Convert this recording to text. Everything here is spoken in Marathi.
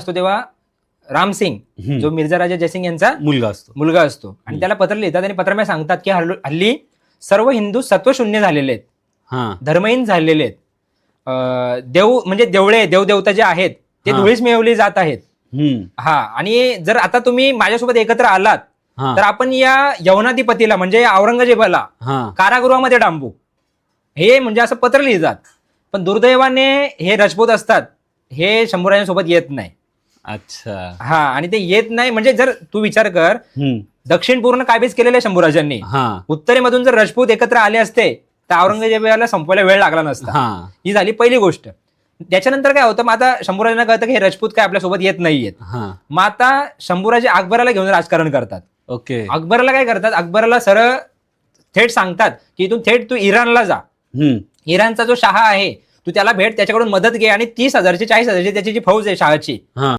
असतो तेव्हा रामसिंग जो मिर्झा राजा जयसिंग यांचा मुलगा असतो आणि त्याला पत्र लिहितात आणि पत्रामध्ये सांगतात की हल्ली सर्व हिंदू सत्वशून्य झालेले आहेत, धर्महीन झालेले आहेत, देव म्हणजे देवदेवता जे आहेत ते धुळीस मिळवली जात आहेत. आणि जर आता तुम्ही माझ्यासोबत एकत्र आलात तर आपण या यवनाधिपतीला म्हणजे औरंगजेबाला कारागृहामध्ये डांबू, हे म्हणजे असं पत्र लिहितात. पण दुर्दैवाने हे राजपूत असतात, हे शंभूराजांसोबत येत नाही. अच्छा. आणि ते येत नाही म्हणजे जर तू विचार कर, दक्षिण पूर्ण काबीज केलेले शंभूराजांनी, उत्तरेमधून जर राजपूत एकत्र आले असते तर औरंगजेबाला संपवायला वेळ लागला नसता. ही झाली पहिली गोष्ट. त्याच्यानंतर काय होतं, मग आता शंभूराजांना कळतं की हे राजपूत काय आपल्यासोबत येत नाहीयेत. मग आता शंभूराजे अकबराला घेऊन राजकारण करतात. अकबराला काय करतात, अकबराला सरळ थेट सांगतात की इथून थेट तू इराणला जा, इराणचा जो शहा आहे तू त्याला भेट, त्याच्याकडून मदत घे आणि 30,000 40,000 त्याची जी फौज आहे शहाची